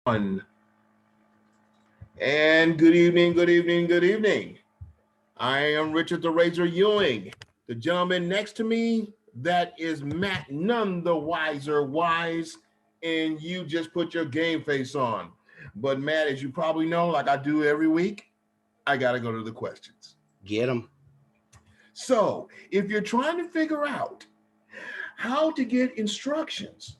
One. And good evening, good evening, good evening. I am Richard the Razor Ewing. The gentleman next to me, that is Matt, none the wiser wise, and you just put your game face on. But Matt, as you probably know, like I do every week, I got to go to the questions. Get them. So if you're trying to figure out how to get instructions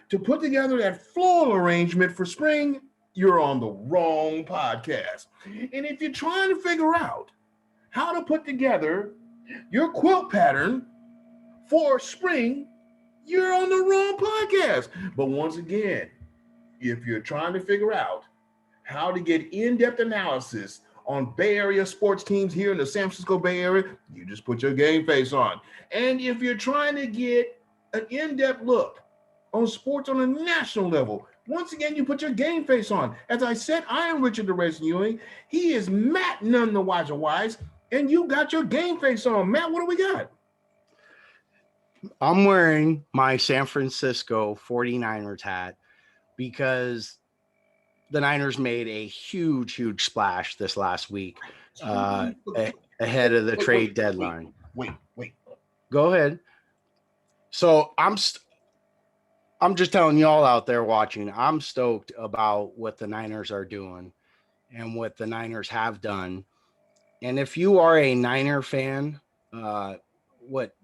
to put together that floral arrangement for spring, you're on the wrong podcast. And if you're trying to figure out how to put together your quilt pattern for spring, you're on the wrong podcast. But once again, if you're trying to figure out how to get in-depth analysis on Bay Area sports teams here in the San Francisco Bay Area, you just put your game face on. And if you're trying to get an in-depth look on sports on a national level, once again, you put your game face on. As I said, I am Richard the Razor Ewing. He is Matt, none the wiser wise, and you got your game face on. Matt, what do we got? I'm wearing my San Francisco 49ers hat because the Niners made a huge splash this last week ahead of the trade deadline. Wait. Go ahead. So I'm just telling y'all out there watching, I'm stoked about what the Niners are doing and what the Niners have done. And if you are a Niner fan, what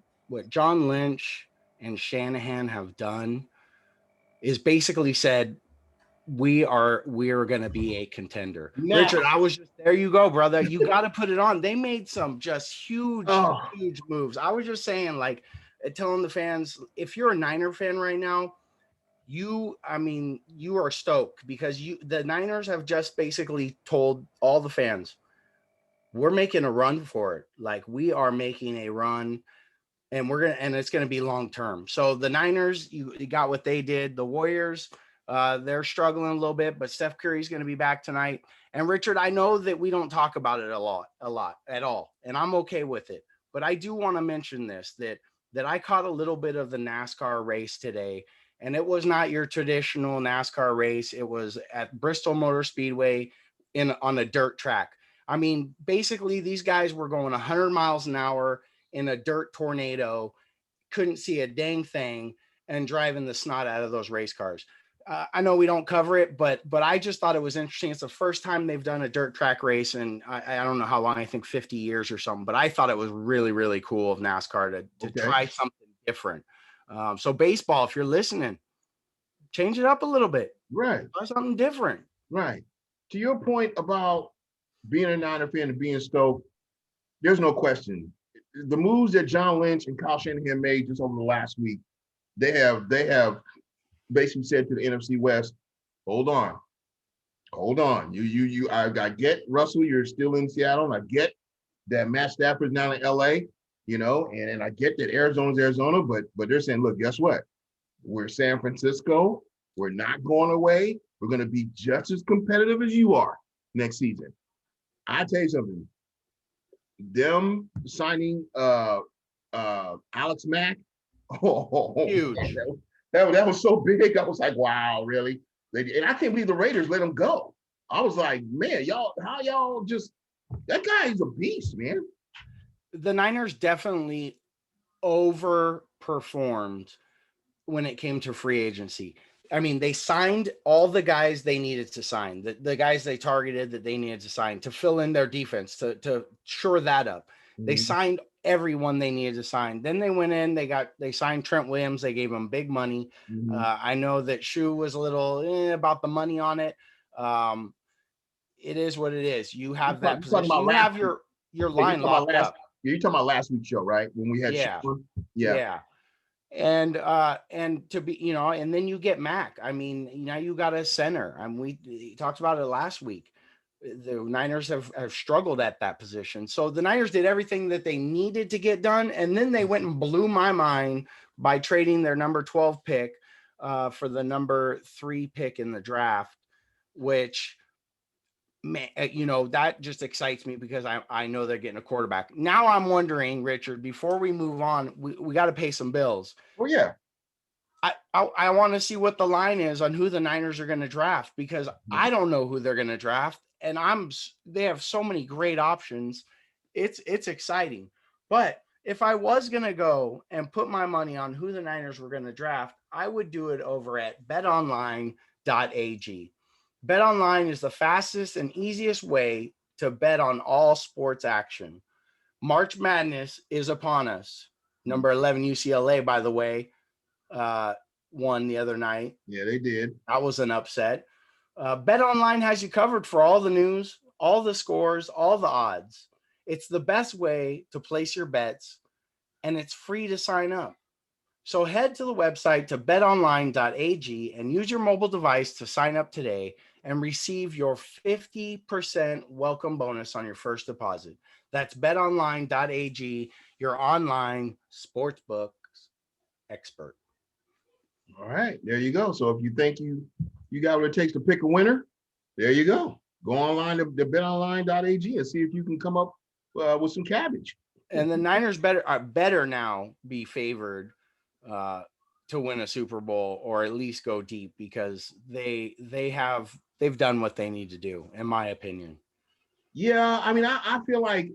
John Lynch and Shanahan have done is basically said, we are going to be a contender. Now, Richard, there you go, brother. You got to put it on. They made some just huge moves. I was just saying, like, telling the fans, if you're a Niner fan right now, you are stoked because the Niners have just basically told all the fans, we're making a run for it. Like, we are making a run and it's going to be long-term. So the Niners, you got what they did. The Warriors, they're struggling a little bit, but Steph Curry's going to be back tonight. And Richard, I know that we don't talk about it a lot at all, and I'm okay with it. But I do want to mention this, that I caught a little bit of the NASCAR race today, and it was not your traditional NASCAR race. It was at Bristol Motor Speedway on a dirt track. I mean, basically these guys were going 100 miles an hour in a dirt tornado, couldn't see a dang thing, and driving the snot out of those race cars. I know we don't cover it, but I just thought it was interesting. It's the first time they've done a dirt track race, and I don't know how long, I think 50 years or something, but I thought it was really, really cool of NASCAR to try something different. So baseball, if you're listening, change it up a little bit. Right. Try something different. Right. To your point about being a Niner fan and being stoked, there's no question. The moves that John Lynch and Kyle Shanahan made just over the last week, they have basically said to the NFC West, hold on. I get Russell, you're still in Seattle, and I get that Matt Stafford's now in LA, and I get that Arizona's Arizona, but they're saying, look, guess what? We're San Francisco. We're not going away. We're going to be just as competitive as you are next season. I tell you something. Them signing Alex Mack, huge. That was so big. I was like, wow, really? And I can't believe the Raiders let him go. I was like, man, how y'all just, that guy is a beast, man. The Niners definitely overperformed when it came to free agency. I mean, they signed all the guys they needed to sign, the guys they targeted that they needed to sign to fill in their defense, to shore that up. Mm-hmm. They signed everyone they needed to sign. Then they went in, they signed Trent Williams. They gave him big money. Mm-hmm. I know that Shrewed was a little about the money on it. It is what it is. You have that position. You have your line locked up. You're talking about last week's show, right? When we had Yeah. And to be, and then you get Mac. I mean, now you got a center. We talked about it last week. The Niners have struggled at that position. So the Niners did everything that they needed to get done. And then they went and blew my mind by trading their number 12 pick for the number 3 pick in the draft, which, man, that just excites me because I know they're getting a quarterback. Now I'm wondering, Richard, before we move on, we got to pay some bills. Oh, yeah. I want to see what the line is on who the Niners are going to draft, because I don't know who they're going to draft, and they have so many great options. It's exciting. But if I was going to go and put my money on who the Niners were going to draft, I would do it over at betonline.ag. BetOnline is the fastest and easiest way to bet on all sports action. March Madness is upon us. Number 11 UCLA, by the way, won the other night. Yeah, they did. That was an upset. BetOnline has you covered for all the news, all the scores, all the odds. It's the best way to place your bets, and it's free to sign up. So head to the website to betonline.ag and use your mobile device to sign up today and receive your 50% welcome bonus on your first deposit. That's betonline.ag, your online sportsbook expert. All right, there you go. So if you think you got what it takes to pick a winner, there you go. Go online to betonline.ag and see if you can come up with some cabbage. And the Niners better now be favored to win a Super Bowl, or at least go deep, because they've done what they need to do, in my opinion. Yeah, I mean, I feel like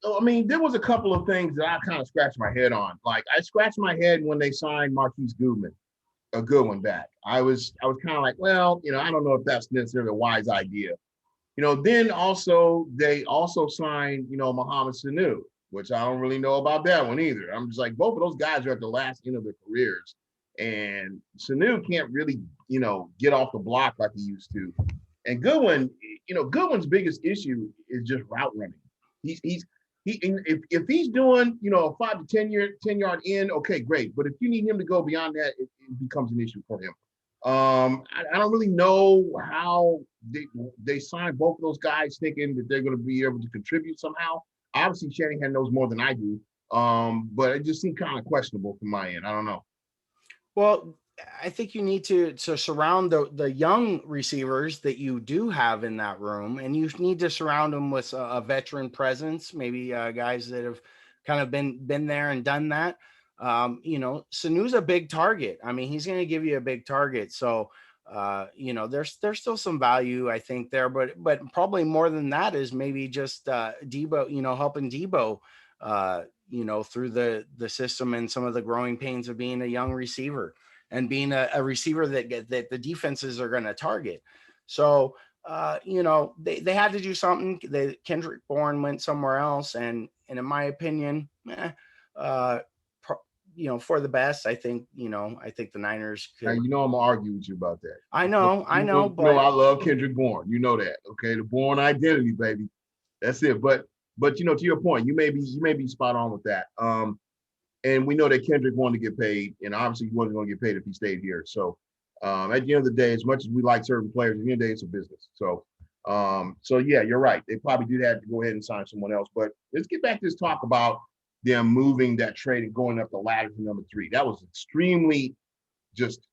I mean, there was a couple of things that I kind of scratched my head on. Like, I scratched my head when they signed Marquise Goodman, a good one, back. I was kind of like, well, I don't know if that's necessarily a wise idea. Then also they also signed, Mohamed Sanu, which I don't really know about that one either. I'm just like, both of those guys are at the last end of their careers, and Sanu can't really, get off the block like he used to. And Goodwin's biggest issue is just route running. If he's doing, a 5 to 10 yard in, okay, great. But if you need him to go beyond that, it becomes an issue for him. I don't really know how they signed both of those guys thinking that they're going to be able to contribute somehow. Obviously, Shanahan knows more than I do, but it just seemed kind of questionable from my end. I don't know. Well, I think you need to surround the young receivers that you do have in that room, and you need to surround them with a veteran presence, maybe guys that have kind of been there and done that. Sanu's a big target. I mean, he's going to give you a big target. So, there's still some value, I think, there, but probably more than that is maybe just Debo, helping Debo, through the system and some of the growing pains of being a young receiver and being a receiver that the defenses are going to target. So, they had to do something. Kendrick Bourne went somewhere else, and in my opinion, for the best, I think the Niners could. Now, I'm gonna argue with you about that. I know, but I love Kendrick Bourne. You know that, okay? The Bourne identity, baby. That's it. But to your point, you may be spot on with that. And we know that Kendrick wanted to get paid, and obviously he wasn't going to get paid if he stayed here. So at the end of the day, as much as we like certain players, at the end of the day, it's a business. So yeah, you're right. They probably did have to go ahead and sign someone else. But let's get back to this talk about them moving that trade and going up the ladder to number 3. That was extremely just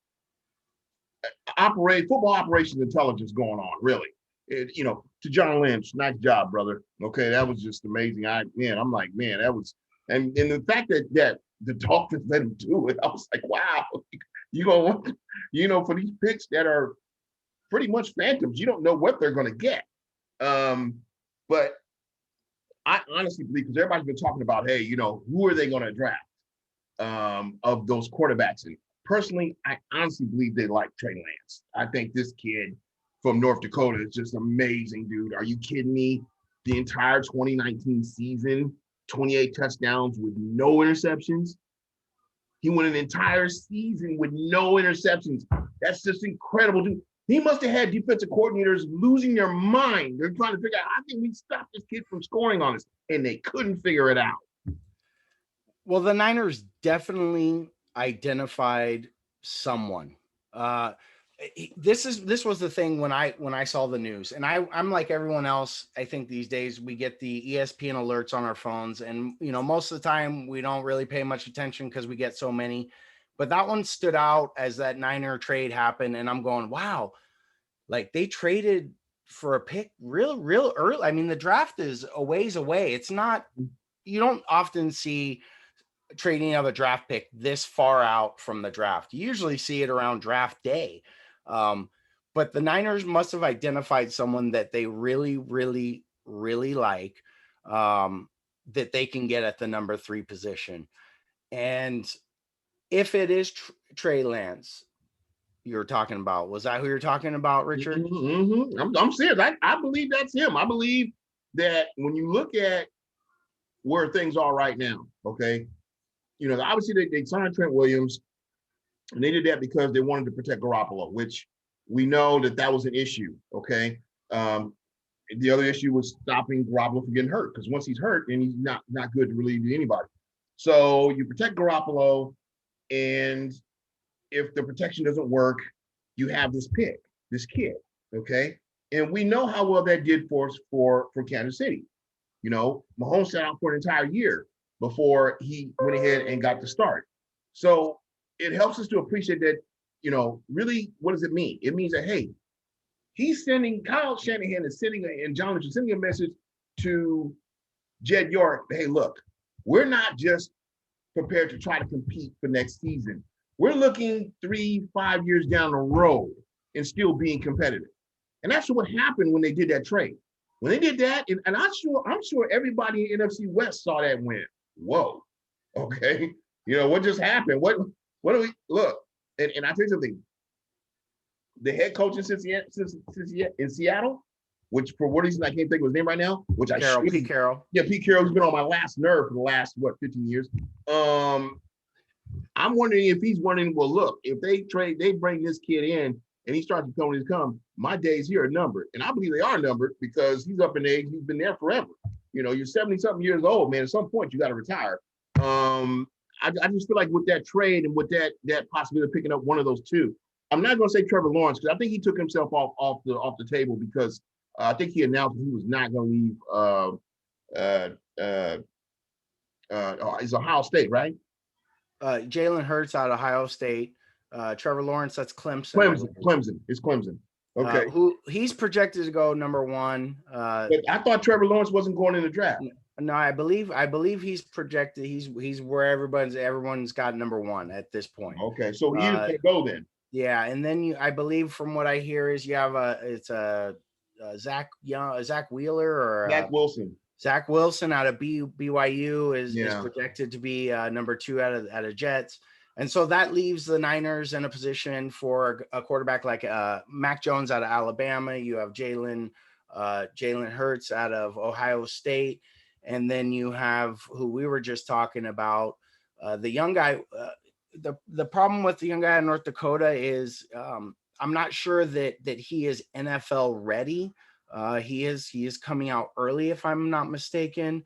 football operations intelligence going on, really. To John Lynch, nice job, brother. Okay, that was just amazing. I'm like, man, that was, and the fact that the Dolphins let him do it, I was like, wow, you gonna want, for these picks that are pretty much phantoms, you don't know what they're gonna get. But I honestly believe, because everybody's been talking about, hey, who are they going to draft of those quarterbacks? And personally, I honestly believe they like Trey Lance. I think this kid from North Dakota is just amazing, dude. Are you kidding me? The entire 2019 season, 28 touchdowns with no interceptions. He went an entire season with no interceptions. That's just incredible, dude. He must have had defensive coordinators losing their mind. They're trying to figure out, how can we stop this kid from scoring on us? And they couldn't figure it out. Well, the Niners definitely identified someone. This was the thing when I saw the news, and I'm like everyone else. I think these days we get the ESPN alerts on our phones, and most of the time we don't really pay much attention because we get so many. But that one stood out as that Niner trade happened, and I'm going, wow, like they traded for a pick real early. I mean, the draft is a ways away. It's not, you don't often see trading of a draft pick this far out from the draft. You usually see it around draft day. But the Niners must have identified someone that they really, really, really like, that they can get at the number 3 position. And if it is Trey Lance you're talking about, was that who you're talking about, Richard? I'm serious. I believe that's him. I believe that when you look at where things are right now, okay, obviously they signed Trent Williams, and they did that because they wanted to protect Garoppolo, which we know that was an issue, okay? The other issue was stopping Garoppolo from getting hurt, because once he's hurt, then he's not good to really do anybody. So you protect Garoppolo, and if the protection doesn't work, you have this kid, okay? And we know how well that did for Kansas City. Mahomes sat out for an entire year before he went ahead and got the start. So it helps us to appreciate that, really, what does it mean? It means that, hey, Kyle Shanahan is and John Lynch is sending a message to Jed York, hey, look, we're not just prepared to try to compete for next season. We're looking 3-5 years down the road and still being competitive. And that's what happened when they did that trade. When they did that, and I'm sure everybody in NFC West saw that and went, whoa, okay. What just happened? What do we look? And I tell you something, the head coach in Seattle, which for what reason I can't think of his name right now, which Pete Carroll. Yeah, Pete Carroll's been on my last nerve for the last 15 years. I'm wondering if he's wondering, well, look, if they bring this kid in and he starts to come, my days here are numbered. And I believe they are numbered because he's up in age, he's been there forever. You're 70-something years old, man. At some point you got to retire. I just feel like with that trade and with that possibility of picking up one of those two, I'm not going to say Trevor Lawrence, because I think he took himself off the table, because I think he announced he was not going to leave. It's Ohio State, right? Jalen Hurts out of Ohio State. Trevor Lawrence, that's Clemson. Clemson. It's Clemson. Okay. Who he's projected to go number 1. But I thought Trevor Lawrence wasn't going in the draft. No, I believe he's projected. He's where everyone's got number 1 at this point. Okay, so he can go then. Yeah, and then I believe from what I hear is you have Zach Wheeler or Zach Wilson. Zach Wilson out of BYU is projected to be number 2 out of Jets. And so that leaves the Niners in a position for a quarterback like Mac Jones out of Alabama. You have Jalen Hurts out of Ohio State. And then you have who we were just talking about, the young guy. The problem with the young guy in North Dakota is I'm not sure that he is NFL ready. He is coming out early, if I'm not mistaken.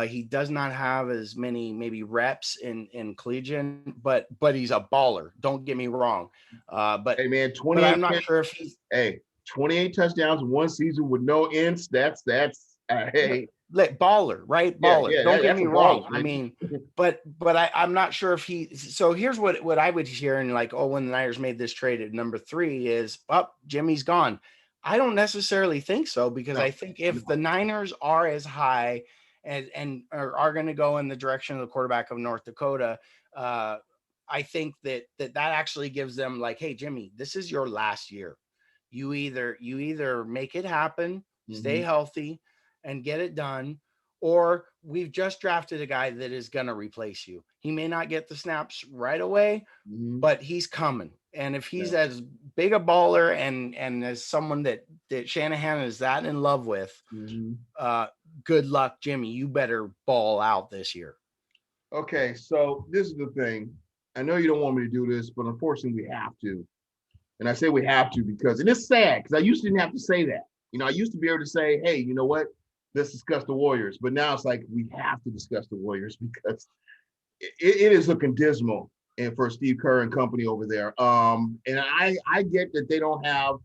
He does not have as many maybe reps in collegiate, but he's a baller. Don't get me wrong. But hey man, but I'm not sure if he's 28 touchdowns in one season with no ends. That's hey. Baller, right? Baller. Yeah, Don't get me wrong. Baller, I mean, but I'm not sure if he. So here's what I would hear, and like, when the Niners made this trade at number 3 is, Jimmy's gone. I don't necessarily think so, because I think if the Niners are as high and are going to go in the direction of the quarterback of North Dakota, I think that actually gives them like, hey, Jimmy, this is your last year. You either make it happen, stay healthy, and get it done, or we've just drafted a guy that is going to replace you. He may not get the snaps right away, but he's coming. And if he's as big a baller and as someone that Shanahan is that in love with, good luck, Jimmy. You better ball out this year. Okay, so this is the thing. I know you don't want me to do this, but unfortunately we have to. And I say we have to because, and it's sad, because I used to didn't have to say that. I used to be able to say, hey, you know what? Let's discuss the Warriors. But now it's like we have to discuss the Warriors because it is looking dismal and for Steve Kerr and company over there. And I get that they don't have,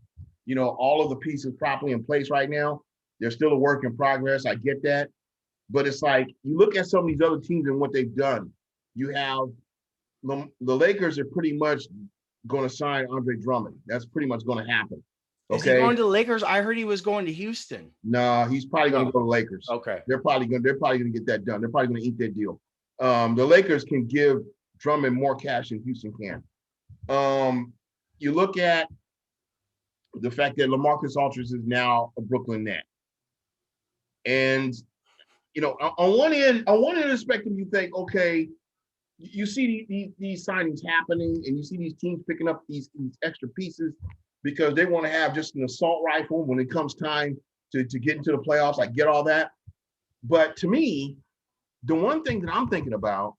all of the pieces properly in place right now. They're still a work in progress. I get that. But it's like you look at some of these other teams and what they've done. You have the Lakers are pretty much going to sign Andre Drummond. That's pretty much going to happen. Okay. Is he going to the Lakers? I heard he was going to Houston. No, he's probably going to go to Lakers. Okay. They're probably going to get that done. They're probably going to eat that deal. The Lakers can give Drummond more cash than Houston can. You look at the fact that LaMarcus Aldridge is now a Brooklyn Net. And, on one end of the spectrum, you think, okay, you see these signings happening and you see these teams picking up these extra pieces because they want to have just an assault rifle when it comes time to get into the playoffs, get all that. But to me, the one thing that I'm thinking about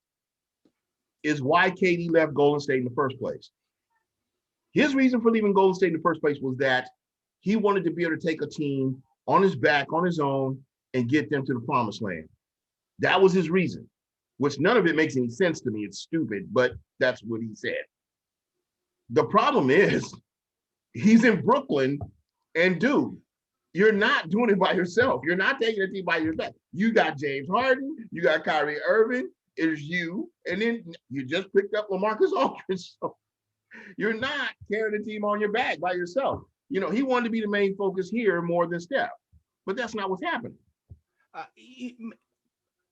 is why KD left Golden State in the first place. His reason for leaving Golden State in the first place was that he wanted to be able to take a team on his back, on his own, and get them to the promised land. That was his reason, which none of it makes any sense to me. It's stupid, but that's what he said. The problem is he's in Brooklyn, and dude, you're not doing it by yourself. You're not taking a team by yourself. You got James Harden, you got Kyrie Irving, it's you, and then you just picked up LaMarcus Aldridge. So you're not carrying the team on your back by yourself. He wanted to be the main focus here more than Steph, but that's not what's happening.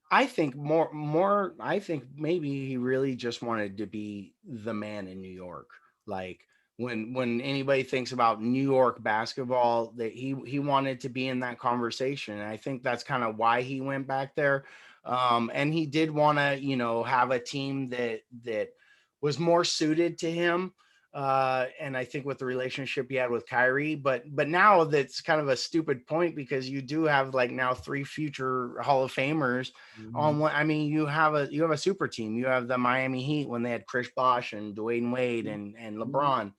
I think more. I think maybe he really just wanted to be the man in New York. Like when anybody thinks about New York basketball, that he wanted to be in that conversation. And I think that's kind of why he went back there. And he did want to, have a team that was more suited to him. And I think with the relationship he had with Kyrie, but now that's kind of a stupid point because you do have now 3 future Hall of Famers on one. I mean, you have a super team. You have the Miami Heat when they had Chris Bosh and Dwayne Wade and LeBron.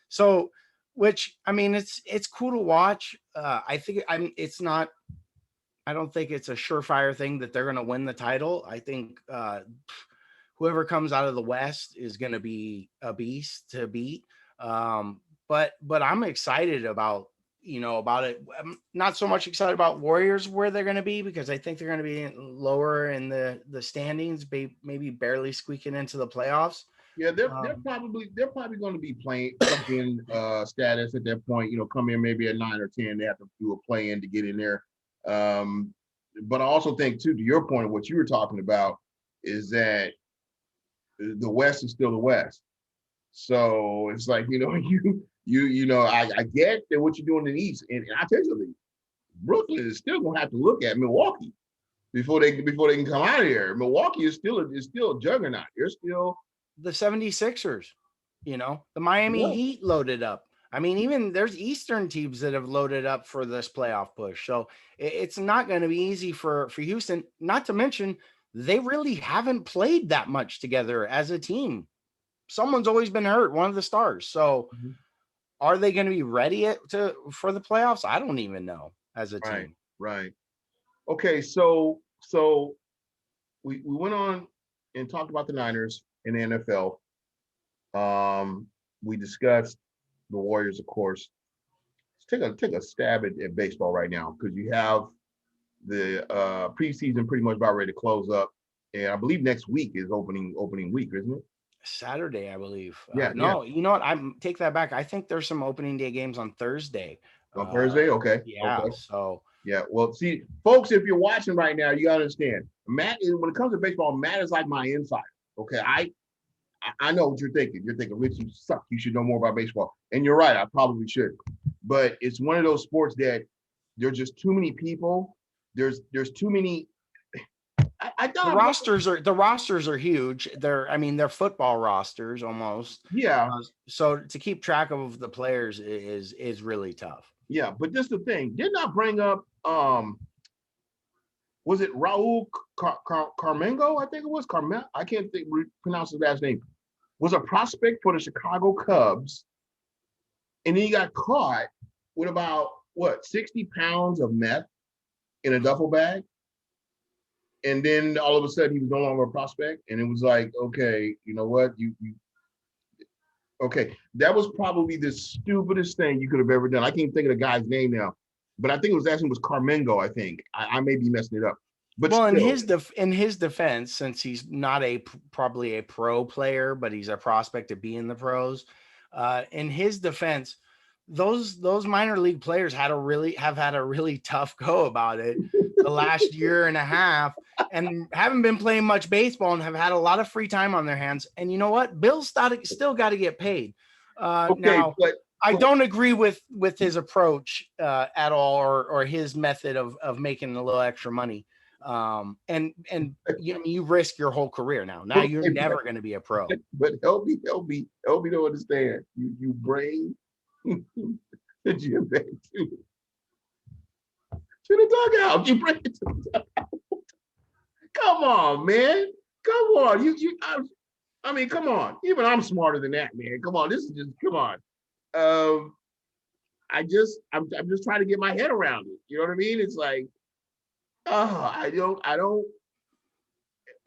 So, which, I mean, it's cool to watch. I think I don't think it's a surefire thing that they're going to win the title. I think, whoever comes out of the West is going to be a beast to beat. But I'm excited about it. I'm not so much excited about Warriors where they're going to be because I think they're going to be lower in the standings, maybe barely squeaking into the playoffs. Yeah, they're probably going to be playing status at that point. Come in maybe at 9 or 10. They have to do a play-in to get in there. But I also think too, to your point, what you were talking about is that the West is still the West. So it's I get that what you're doing in the East, and I tell you something, Brooklyn is still gonna have to look at Milwaukee before they can come out of here. Milwaukee is still a juggernaut. You're still the 76ers, the Miami Heat loaded up. I mean, even there's Eastern teams that have loaded up for this playoff push. So it's not going to be easy for Houston, not to mention they really haven't played that much together as a team. Someone's always been hurt, one of the stars. So are they going to be ready for the playoffs? I don't even know as a team. Right. Okay. So we went on and talked about the Niners in the NFL. We discussed the Warriors, of course. Let's take a stab at baseball right now because you have the preseason pretty much about ready to close up, and I believe next week is opening week, isn't it? Saturday, I believe. No. You know what? I take that back. I think there's some opening day games on Thursday. On Thursday, okay. Yeah. Okay. So yeah. Well, see, folks, if you're watching right now, you gotta understand. Matt is when it comes to baseball, Matt is like my insider. Okay, I know what you're thinking. You're thinking, Rich, you suck. You should know more about baseball, and you're right. I probably should, but it's one of those sports that there's just too many people. There's too many. The rosters are huge. They're football rosters almost. Yeah. So to keep track of the players is really tough. Yeah, but this is the thing. Didn't I bring up was it Raul Carmengo? I think it was Carmen. I can't pronounce his last name. Was a prospect for the Chicago Cubs, and then he got caught with about 60 pounds of meth in a duffel bag. And then all of a sudden he was no longer a prospect. And it was like, okay, you know what? Okay. That was probably the stupidest thing you could have ever done. I can't think of the guy's name now, but I think it was Carmengo, I think. I may be messing it up. But well, in his defense, since he's not probably a pro player, but he's a prospect to be in the pros, in his defense, those minor league players have had a really tough go about it the last year and a half, and haven't been playing much baseball and have had a lot of free time on their hands. And you know what? Bill's still got to get paid. Okay, Now, but I don't agree with his approach at all, or his method of making a little extra money. And you risk your whole career now. Now you're never going to be a pro. but help me to understand. You bring the gym back to the dugout. You bring it to the dugout. Come on, man. Come on. I mean, come on. Even I'm smarter than that, man. Come on. This is just come on. I'm just trying to get my head around it. You know what I mean? It's like, I don't.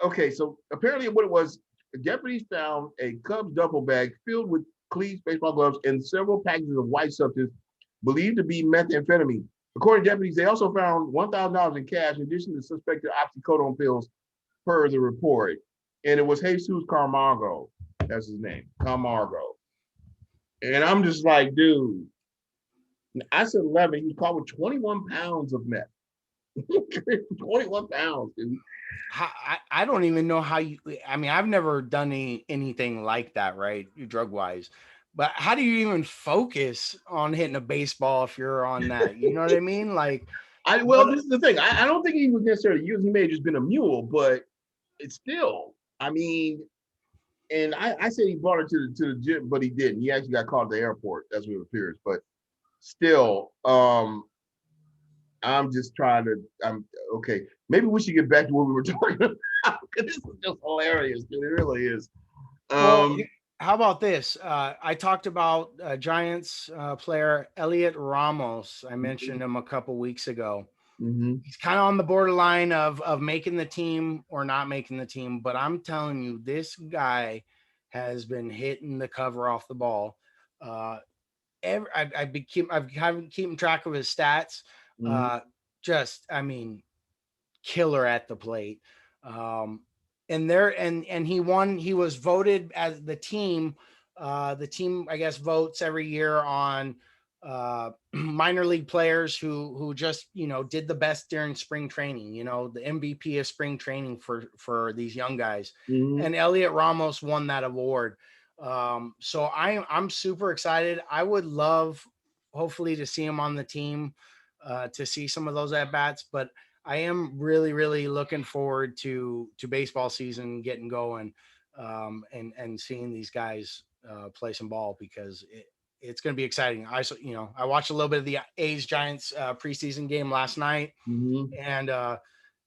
Okay, so apparently what it was, deputies found a Cubs duffel bag filled with cleats, baseball gloves, and several packages of white substance believed to be methamphetamine. According to deputies, they also found $1,000 in cash in addition to suspected oxycodone pills, per the report. And it was Jesus Camargo. That's his name, Camargo. And I'm just like, dude, I said 11. He was caught with 21 pounds of meth. 21 pounds, dude. I don't even know how you. I mean, I've never done anything like that, right? Drug wise, but how do you even focus on hitting a baseball if you're on that? You know what I mean? Like, this is the thing. I don't think he was necessarily used. He may have just been a mule, but it's still. I mean, and I said he brought it to the gym, but he didn't. He actually got caught at the airport. That's what it appears. But still, I'm just trying to. I'm okay. Maybe we should get back to what we were talking about. This is just hilarious, dude. It really is. Well, how about this? I talked about Giants player Elliot Ramos. I mentioned him a couple weeks ago. Mm-hmm. He's kind of on the borderline of making the team or not making the team. But I'm telling you, this guy has been hitting the cover off the ball. I've been keeping track of his stats. I mean, killer at the plate. And he won. He was voted as the team. The team, I guess, votes every year on minor league players who just did the best during spring training. The MVP of spring training for these young guys. Mm-hmm. And Elliot Ramos won that award. So I'm super excited. I would love, hopefully, to see him on the team, to see some of those at bats, but I am really, really looking forward to baseball season getting going, and seeing these guys play some ball, because it's going to be exciting. I watched a little bit of the A's Giants preseason game last night, and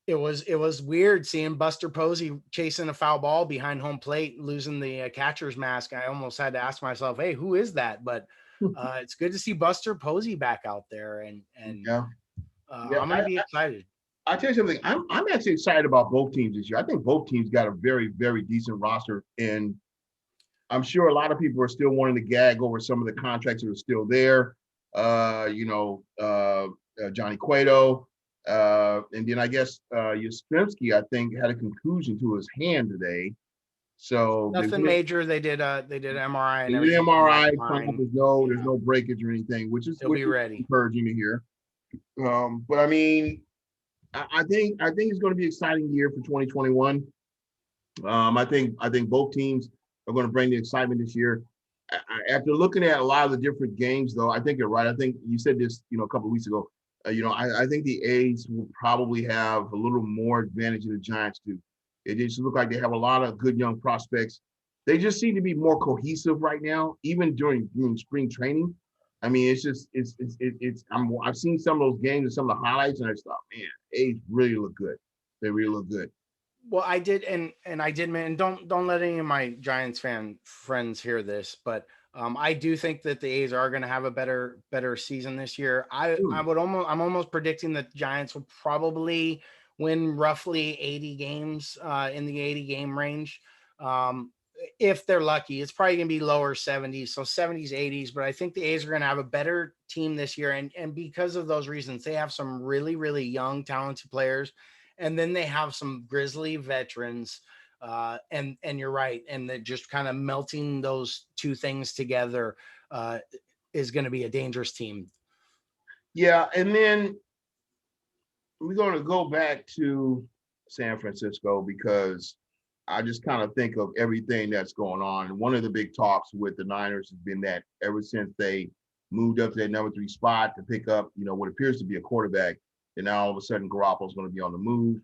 it was weird seeing Buster Posey chasing a foul ball behind home plate, losing the catcher's mask. I almost had to ask myself, "Hey, who is that?" But it's good to see Buster Posey back out there, and I'm going to be excited. I'll tell you something. I'm actually excited about both teams this year. I think both teams got a very, very decent roster, and I'm sure a lot of people are still wanting to gag over some of the contracts that are still there. Johnny Cueto, and then I guess Yastrzemski, I think, had a conclusion to his hand today. So nothing major. They did MRI and everything. MRI, there's no breakage or anything, which is ready. Encouraging to hear. But I mean, I think it's going to be an exciting year for 2021. I think both teams are going to bring the excitement this year. After looking at a lot of the different games, though, I think you're right. I think you said this, a couple of weeks ago. I think the A's will probably have a little more advantage than the Giants do. It just look like they have a lot of good young prospects. They just seem to be more cohesive right now, even during spring training. I mean, I've seen some of those games and some of the highlights, and I just thought, man, A's really look good. They really look good. Well, I did, and I did, man. Don't let any of my Giants friends hear this, but I do think that the A's are going to have a better season this year. I'm almost predicting that the Giants will probably win roughly 80 games in the 80 game range. If they're lucky, it's probably going to be lower 70s, so 70s, 80s. But I think the A's are going to have a better team this year, and because of those reasons, they have some really, really young, talented players. And then they have some grizzly veterans, and you're right. And they're just kind of melting those two things together. is going to be a dangerous team. Yeah, and then we're going to go back to San Francisco because I just kind of think of everything that's going on. And one of the big talks with the Niners has been that ever since they moved up to that number 3 spot to pick up, what appears to be a quarterback, and now all of a sudden Garoppolo's going to be on the move.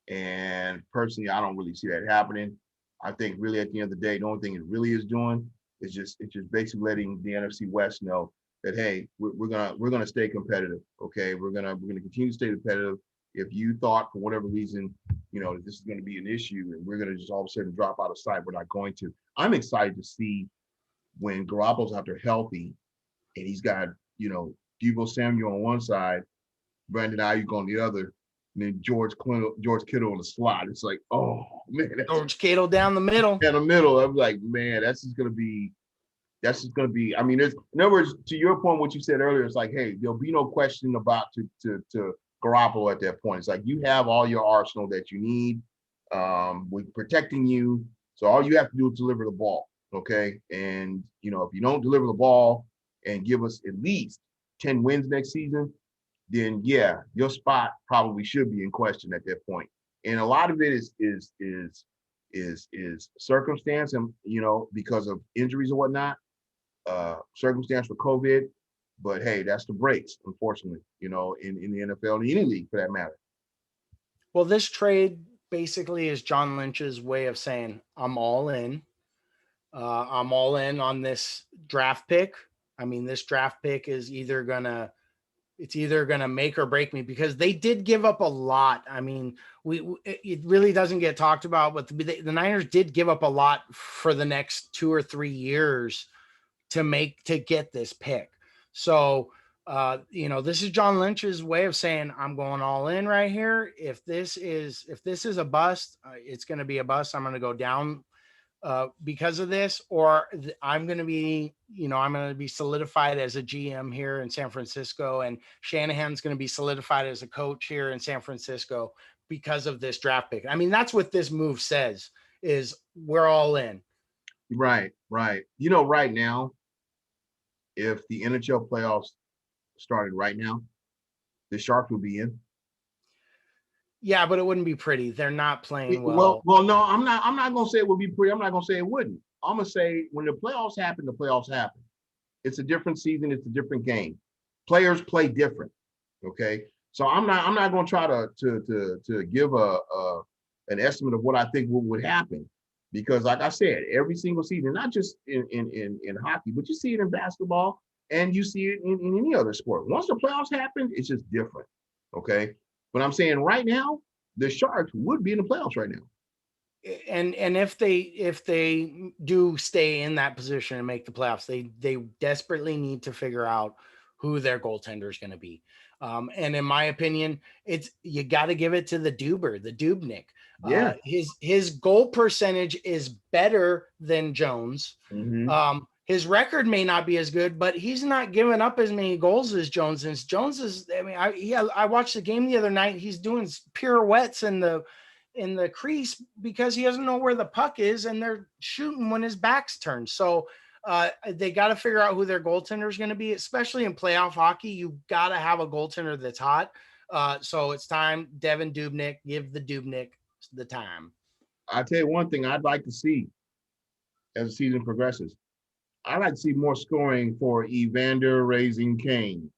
And personally, I don't really see that happening. I think really at the end of the day, the only thing it really is doing is just basically letting the NFC West know that, hey, we're gonna stay competitive. Okay, we're gonna continue to stay competitive. If you thought for whatever reason, that this is going to be an issue and we're going to just all of a sudden drop out of sight, we're not going to. I'm excited to see when Garoppolo's out there healthy and he's got, Deebo Samuel on one side, Brandon Ayuk on the other, and then George Kittle in the slot. It's like, oh man, George Kittle down the middle. In the middle, I'm like, man, that's just gonna be. I mean, in other words, to your point, what you said earlier, it's like, hey, there'll be no question about to Garoppolo at that point. It's like you have all your arsenal that you need. We're protecting you, so all you have to do is deliver the ball, okay? And if you don't deliver the ball and give us at least 10 wins next season, then yeah, your spot probably should be in question at that point. And a lot of it is circumstance, and because of injuries and whatnot, circumstance for COVID. But hey, that's the breaks, unfortunately, in the NFL, in any league for that matter. Well, this trade basically is John Lynch's way of saying, I'm all in. I'm all in on this draft pick. I mean, this draft pick is either going to make or break me, because they did give up a lot. I mean, it really doesn't get talked about, but the Niners did give up a lot for the next 2 or 3 years to get this pick. So, this is John Lynch's way of saying, I'm going all in right here. If this is a bust, it's going to be a bust. I'm going to go down because of this, or I'm going to be solidified as a GM here in San Francisco, and Shanahan's going to be solidified as a coach here in San Francisco because of this draft pick. I mean, that's what this move says, is we're all in. Right. Right now, if the NHL playoffs started right now, the Sharks would be in. Yeah, but it wouldn't be pretty. They're not playing well. Well, no, I'm not gonna say it would be pretty. I'm not gonna say it wouldn't. I'm gonna say when the playoffs happen, the playoffs happen. It's a different season. It's a different game. Players play different. Okay, so I'm not gonna try to give an estimate of what I think would happen, because like I said, every single season, not just in hockey, but you see it in basketball and you see it in any other sport. Once the playoffs happen, it's just different. Okay. But I'm saying right now, the Sharks would be in the playoffs right now. And if they do stay in that position and make the playoffs, they desperately need to figure out who their goaltender is going to be. And in my opinion, you got to give it to the Dubnyk. Yeah. His goal percentage is better than Jones. Mm-hmm. His record may not be as good, but he's not giving up as many goals as Jones is. Jones is, I mean, I watched the game the other night. He's doing pirouettes in the crease because he doesn't know where the puck is, and they're shooting when his back's turned. So they got to figure out who their goaltender is going to be, especially in playoff hockey. You got to have a goaltender that's hot. So it's time. Devin Dubnyk, give the Dubnyk the time. I'll tell you one thing I'd like to see as the season progresses. I'd like to see more scoring for Evander Raising Kane.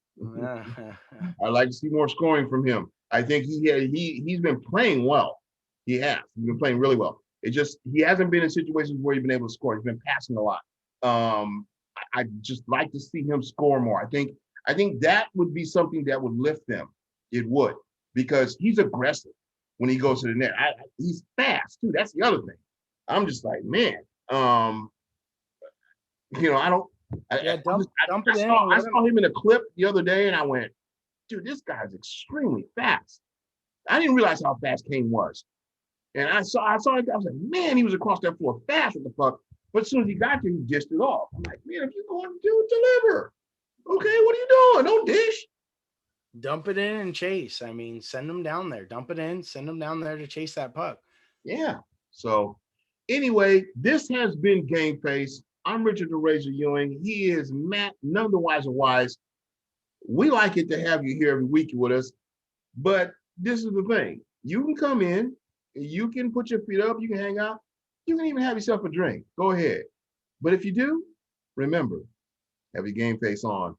I'd like to see more scoring from him. I think he's been playing well. He's been playing really well. It just, he hasn't been in situations where he's been able to score. He's been passing a lot. I just like to see him score more. I think that would be something that would lift them. It would, because he's aggressive when he goes to the net. He's fast too. That's the other thing. I'm just like, man. I saw him in a clip the other day, and I went, dude, this guy's extremely fast. I didn't realize how fast Kane was. And I saw it. I was like, man, he was across that floor fast with the puck. But as soon as he got there, he dished it off. I'm like, man, if you're going to deliver, okay, what are you doing? Don't dish. Dump it in and chase. I mean, send them down there. Dump it in, send them down there to chase that puck. Yeah. So anyway, this has been GameFace. I'm Richard the Razor Ewing. He is Matt, none the wiser wise. We like it to have you here every week with us, but this is the thing. You can come in, you can put your feet up, you can hang out, you can even have yourself a drink. Go ahead. But if you do, remember, have your game face on.